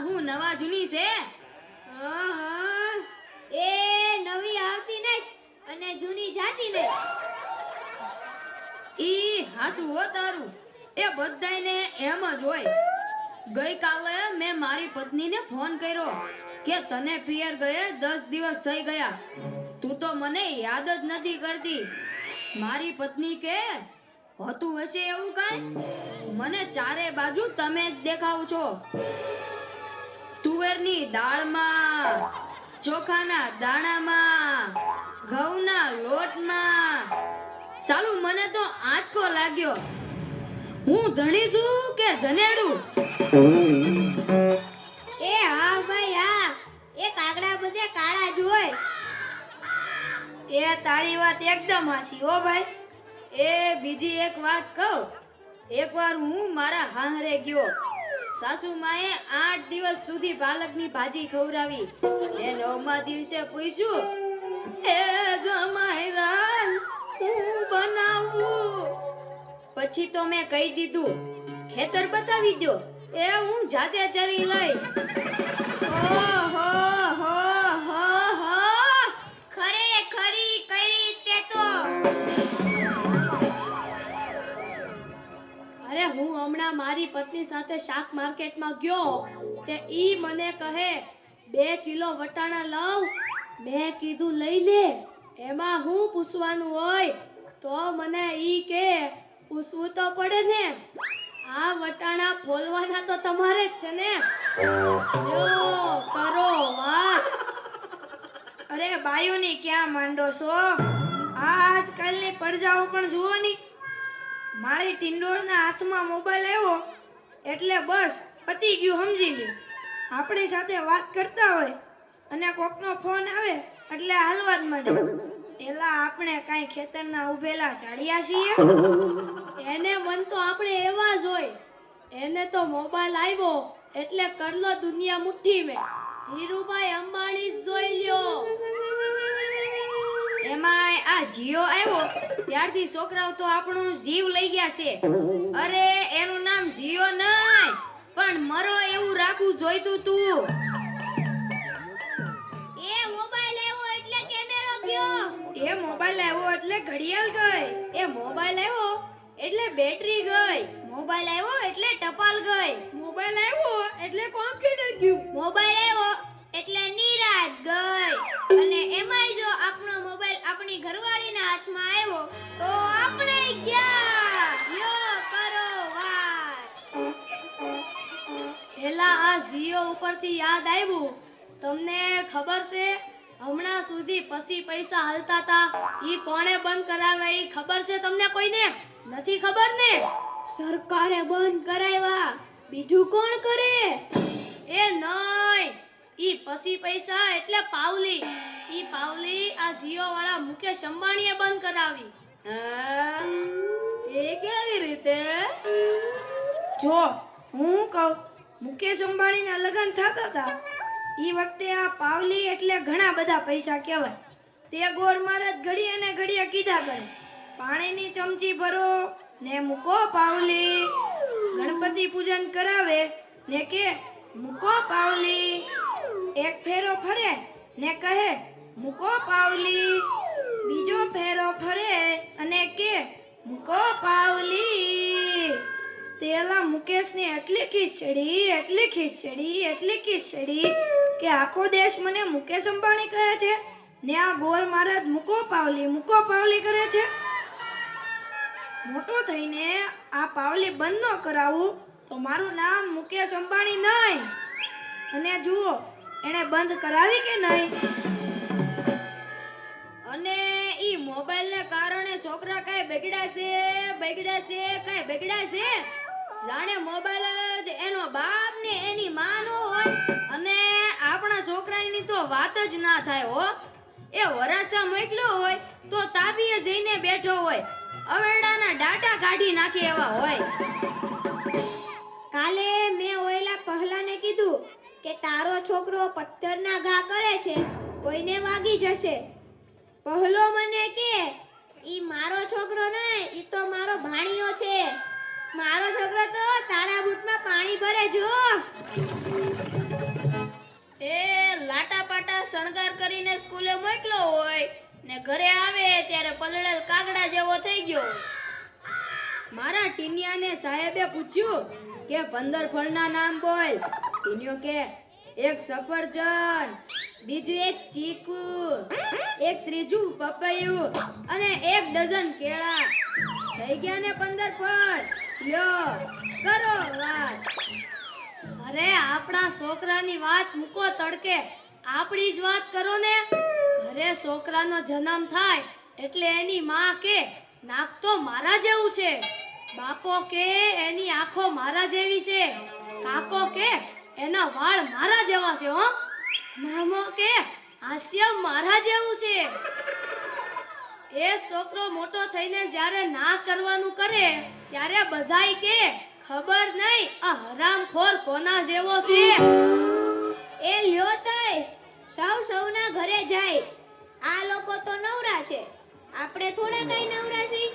હું નવા જૂની છે? હા હા એ નવી આવતી નહીં અને જૂની જાતી નહીં. ઈ હાસુ હો તારું. એ બધાયને એમ જ હોય. ગઈકાલે મેં મારી પત્નીને ફોન કર્યો કે તને પિયર ગયે 10 દિવસ થઈ ગયા, તું તો મને યાદ જ નથી કરતી. મારી પત્ની કે હોતું હશે એવું કાંઈ? મને ચારે બાજુ તમે જ દેખાવ છો. તુવેરની દાળમાં, ચોખાના દાણામાં, ઘઉંના લોટમાં. સાલું મને તો આંચકો લાગ્યો. હું ધણી છું કે ધનેડું? એ હા ભાઈ હા, એ કાગડા બધે કાળા જ હોય. એ તારી વાત એકદમ હાચી હો ભાઈ. એ બીજી એક વાત કહું. એકવાર હું મારા હાહરે ગયો. સાસુમાએ 8 દિવસ સુધી પાલકની ભાજી ખવડાવી. ને 9મા દિવસે પૂછ્યું, એ જમાઈ રાલ હું બનાવું? પછી તો મેં કહી દીધું, ખેતર બતાવી દો, એ હું જાતે ચરી લઈશ. ઓહો હો હો હો, ખરેખરી કરી તે તો. અરે હું હમણાં મારી પત્ની સાથે શાક માર્કેટમાં ગયો તે ઈ મને કહે 2 કિલો વટાણા લાવ. મેં કીધું લઈ લે, એમાં હું પૂછવાનું હોય? તો મને ઈ કે પૂછવું તો પડે ને, આ વટાણા ફોલવાના તો તમારે જ છે ને. લ્યો કરો વાત. અરે બાયુની ક્યાં માંડો છો? આજકાલની પ્રજાઓ પણ જુઓ ની. મારી ટિંડોળના હાથમાં મોબાઈલ આવ્યો એટલે બસ પતી ગયું, સમજી લ્યો. આપણી સાથે વાત કરતા હોય અને કોકનો ફોન આવે એટલે હાલવા જ માંડે. એલા આપણે કાંઈ ખેતરના ઉભેલા ઝાડિયા છીએ? એને મન તો આપણે એવા જ હોય. એને તો મોબાઈલ આવ્યો એટલે કરલો દુનિયા મુઠ્ઠી મેં. ધીરુભાઈ અંબાણી જ જોઈ લ્યો. એમાંય આ જીઓ આવ્યો ત્યારથી છોકરાઓ તો આપણો જીવ લઈ ગયા છે. અરે એનું નામ જીઓ નહીં પણ મરો એવું રાખવું જોઈતું તું. એ મોબાઈલ આવ્યો એટલે કેમેરો ગયો. એ મોબાઈલ આવ્યો એટલે ઘડિયાળ ગઈ. એ મોબાઈલ આવ્યો એટલે બેટરી ગઈ. મોબાઈલ આવ્યો એટલે ટપાલ ગઈ. મોબાઈલ આવ્યો એટલે કોમ્પ્યુટર ગયું. મોબાઈલ આવ્યો એટલે નિરાત ગઈ. અને એમાંય જો આપણો મોબાઈલ આપણી ઘરવાળીના હાથમાં આવ્યો તો આપણે ગયા. યો કરો વાત. એલા આ જીઓ ઉપરથી યાદ આવ્યું. તમને ખબર છે હમણાં સુધી પછી પૈસા હાલતા હતા ઈ કોણે બંધ કરાવે? ઈ ખબર છે તમને કોઈને? નથી ખબર ને? સરકારે બંધ કરાવ્યા, બીજું કોણ કરે? એ નહીં, ઈ પછી પૈસા એટલે પાવલી. ઈ પાવલી આ જીઓ વાળા મુકેશ અંબાણીએ બંધ કરાવી. હા, એ કેવી રીતે? જો હું કહું, મુકેશ અંબાણીના લગ્ન થતા હતા ઈ વખતે આ પાવલી એટલે ઘણા બધા પૈસા કહેવાય. તે ગોળ મારે ઘડીએ ને ઘડીએ કીધા કરે, પાણીની ચમચી ભરો ને મૂકો પાવલી. ગણપતિ પૂજન કરાવે ને કે મૂકો પાવલી. એક ફેરો ફરે ને કહે મૂકો પાવલી. બીજો ફેરો ફરે અને કે મૂકો પાવલી. તેલા મુકેશની એટલી ખીચડી કે આખો દેશ મને મુકેશ અંબાણી કહે છે ને આ ગોળ મહારાજ મૂકો પાવલી કરે છે. મોટો થઈને આ પાવલી બંધ ન કરાવું તો મારું નામ મુકેશ અંબાણી નહીં. અને જુઓ એણે બંધ કરાવી કે નહીં. અને ઈ મોબાઈલને કારણે છોકરા કાંઈ બગડ્યા છે? જાણે મોબાઈલ જ એનો બાપ ને એની માં નો હોય. અને આપણા છોકરાની તો વાત જ ના થાય હો. એ વરાસા મોકલ્યો હોય તો તાપીએ જઈને બેઠો હોય, અવેડાના ડાટા કાઢી નાખે એવા હોય. કાલે મેં ઓયલા પહેલાને કીધું કે તારો છોકરો પથ્થરના ઘા કરે છે, કોઈને વાગી જશે. પહેલો મને કે ઈ મારો છોકરો નહીં, ઈ તો મારો ભાણિયો છે. મારો છોકરો તો તારા બૂટમાં પાણી ભરે જો. ટમાટા શણગાર કરીને સ્કૂલે મોકલો હોય ને ઘરે આવે ત્યારે પલળેલ કાગડા જેવો થઈ ગયો. મારા ટીનિયાને સાહેબે પૂછ્યું કે 15 ફળના નામ બોલ. ટીનિયો કે એક સફરજન, બીજું એક ચીકુ, એક ત્રીજું પપૈયું અને 1 ડઝન કેળા. થઈ ગયા ને 15 ફળ. લ્યો કરો વાત. અરે આપણા છોકરાની વાત મૂકો તડકે, આપણી જ વાત કરો ને. ઘરે છોકરાનો જન્મ થાય એટલે એની માં કે નાક તો મારા જેવું છે, બાપો કે એની આંખો મારા જેવી છે, કાકો કે એના વાળ મારા જેવા છે, હો મામો કે હાસ્ય મારા જેવું છે. એ છોકરો મોટો થઈને જ્યારે ના કરવાનું કરે ત્યારે બધાય કે ખબર નહીં આ હરામખોર કોના જેવો છે. એ લ્યો તય સૌના ઘરે જાય. આ લોકો તો નવરા છે, આપણે થોડા કઈ નવરા છીએ.